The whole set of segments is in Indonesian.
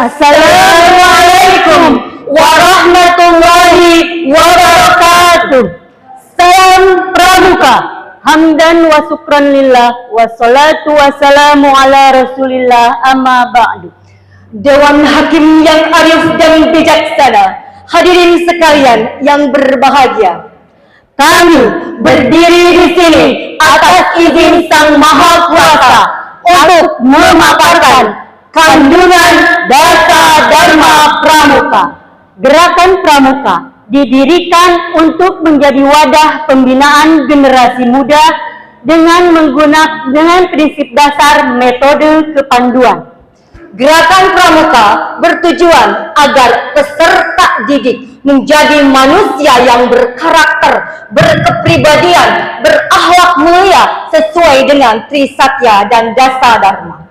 Assalamualaikum warahmatullahi wabarakatuh. Salam Pramuka. Hamdan wa syukran lillah wa salatu wassalamu ala rasulillah amma ba'du. Dewan Hakim yang arif dan bijaksana, hadirin sekalian yang berbahagia, kami berdiri di sini atas izin Sang Maha Kuasa untuk memaparkan kandungan Dasa Dharma Pramuka. Gerakan Pramuka didirikan untuk menjadi wadah pembinaan generasi muda dengan prinsip dasar metode kepanduan. Gerakan Pramuka bertujuan agar peserta didik menjadi manusia yang berkarakter, berkepribadian, berakhlak mulia sesuai dengan Trisatya dan Dasa Dharma.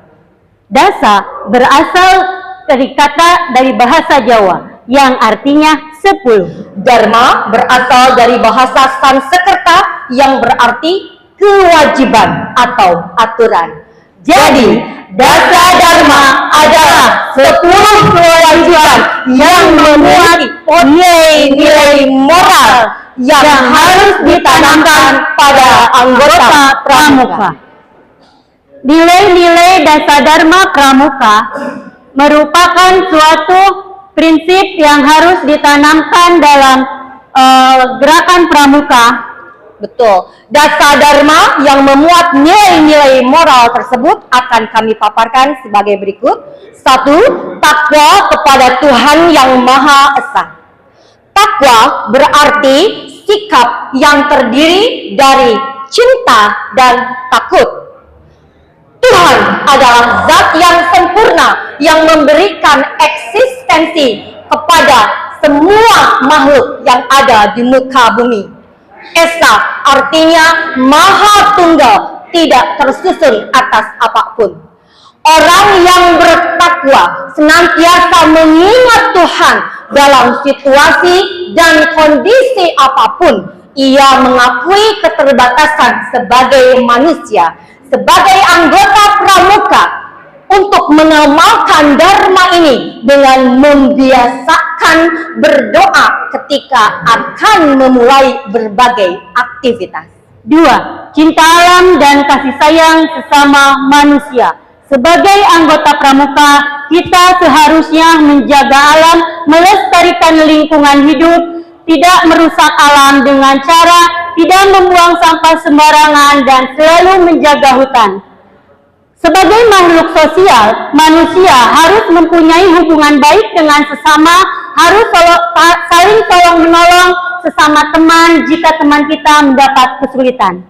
Dasa berasal dari kata dari bahasa Jawa yang artinya 10. Dharma berasal dari bahasa Sanskerta yang berarti kewajiban atau aturan. Jadi, Dasa Dharma adalah 10 kewajiban yang memuat nilai-nilai moral yang harus ditanamkan pada anggota Pramuka. Nilai-nilai Dasa Dharma Pramuka merupakan suatu prinsip yang harus ditanamkan dalam gerakan Pramuka. Betul. Dasa Dharma yang memuat nilai-nilai moral tersebut akan kami paparkan sebagai berikut. 1. Takwa kepada Tuhan yang Maha Esa. Takwa berarti sikap yang terdiri dari cinta dan takut. Tuhan adalah zat yang sempurna yang memberikan eksistensi kepada semua makhluk yang ada di muka bumi. Esa artinya Maha Tunggal, tidak tersusun atas apapun. Orang yang bertakwa senantiasa mengingat Tuhan dalam situasi dan kondisi apapun. Ia mengakui keterbatasan sebagai manusia, sebagai anggota Pramuka, untuk mengamalkan Dharma ini dengan membiasakan berdoa ketika akan memulai berbagai aktivitas. 2. Cinta alam dan kasih sayang sesama manusia. Sebagai anggota Pramuka, kita seharusnya menjaga alam, melestarikan lingkungan hidup, tidak merusak alam dengan cara tidak membuang sampah sembarangan dan selalu menjaga hutan. Sebagai makhluk sosial, manusia harus mempunyai hubungan baik dengan sesama, harus saling tolong-menolong sesama teman jika teman kita mendapat kesulitan.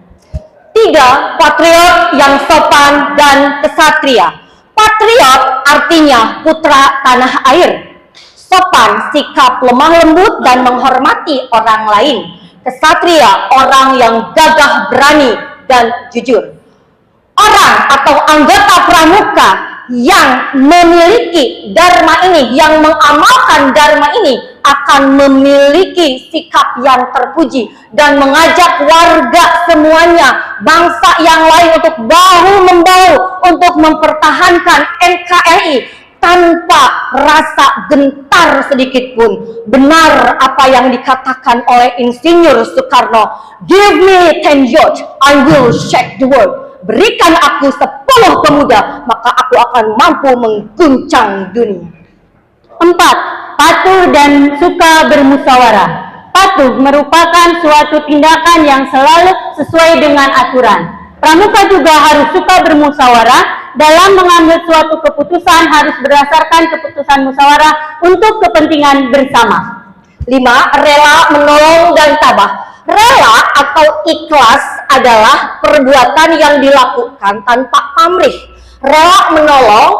3. Patriot yang sopan dan kesatria. Patriot artinya putra tanah air. Sopan, sikap lemah lembut dan menghormati orang lain. Kesatria, orang yang gagah berani dan jujur. Orang atau anggota Pramuka yang memiliki Dharma ini, yang mengamalkan Dharma ini, akan memiliki sikap yang terpuji dan mengajak warga semuanya, bangsa yang lain untuk bahu-membahu untuk mempertahankan NKRI tanpa rasa gentar sedikit pun. Benar apa yang dikatakan oleh Insinyur Soekarno, "Give me 10 youth, I will shake the world." Berikan aku 10 pemuda, maka aku akan mampu mengguncang dunia. 4. Patuh dan suka bermusyawarah. Patuh merupakan suatu tindakan yang selalu sesuai dengan aturan. Pramuka juga harus suka bermusyawarah. Dalam mengambil suatu keputusan harus berdasarkan keputusan musyawarah untuk kepentingan bersama. 5. Rela menolong dan tabah. Rela atau ikhlas adalah perbuatan yang dilakukan tanpa pamrih. Rela menolong,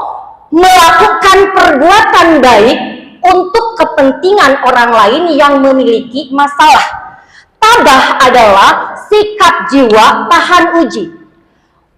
melakukan perbuatan baik untuk kepentingan orang lain yang memiliki masalah. Tabah adalah sikap jiwa tahan uji.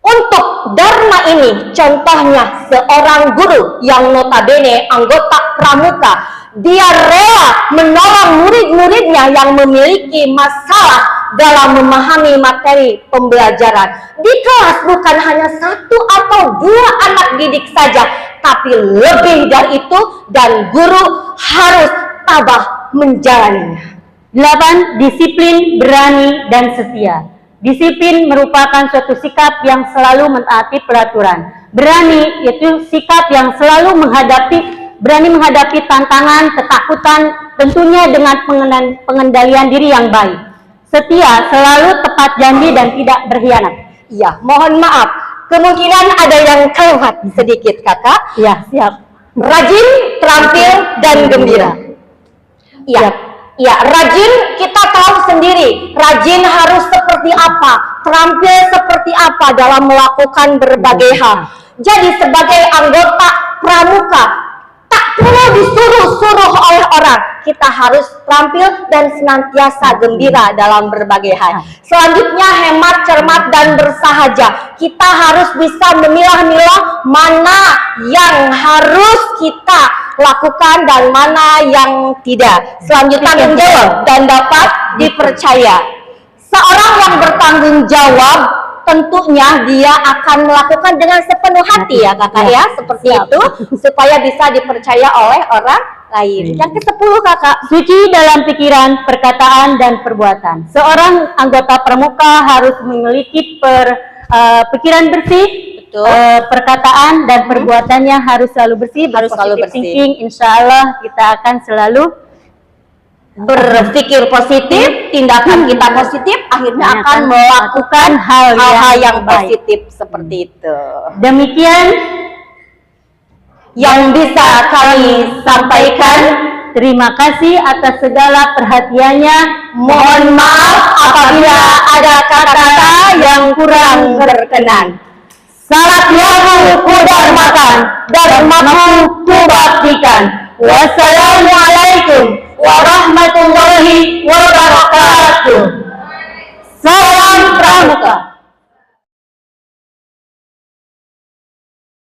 Untuk Dharma ini, contohnya seorang guru yang notabene anggota Pramuka, dia rela menolong murid-muridnya yang memiliki masalah dalam memahami materi pembelajaran. Di kelas bukan hanya 1 atau 2 anak didik saja, tapi lebih dari itu, dan guru harus tabah menjalaninya. 8. Disiplin, berani, dan setia. Disiplin merupakan suatu sikap yang selalu mentaati peraturan. Berani yaitu sikap yang selalu berani menghadapi tantangan, ketakutan, tentunya dengan pengendalian diri yang baik. Setia, selalu tepat janji dan tidak berkhianat. Ya, mohon maaf, kemungkinan ada yang kelewat sedikit kakak. Ya, siap. Rajin, terampil, dan gembira. Iya, ya, rajin kita tahu sendiri. Rajin harus seperti apa, terampil seperti apa dalam melakukan berbagai hal. Jadi sebagai anggota pramuka, tak perlu disuruh-suruh oleh orang. Kita harus terampil dan senantiasa gembira dalam berbagai hal. Selanjutnya, hemat, cermat, dan bersahaja. Kita harus bisa memilah-milah mana yang harus kita lakukan dan mana yang tidak. Selanjutnya, menjawab dan dapat dipercaya. Seorang yang bertanggung jawab, tentunya dia akan melakukan dengan sepenuh hati ya kakak ya, seperti itu, supaya bisa dipercaya oleh orang lain. Yang ke-10 kakak. Suci dalam pikiran, perkataan, dan perbuatan. Seorang anggota pramuka harus memiliki pikiran bersih, perkataan dan perbuatannya harus selalu bersih, harus selalu bersih. Thinking, insya Allah kita akan selalu berpikir positif, tindakan kita positif, akhirnya akan melakukan hal-hal yang positif seperti itu. Demikian yang bisa kami sampaikan. Terima kasih atas segala perhatiannya. Mohon maaf apabila ada kata-kata yang kurang berkenan. Salat yahu kudarmakan, dharmaku kubaktikan. Wassalamualaikum warahmatullahi wabarakatuh. Salam Pramuka.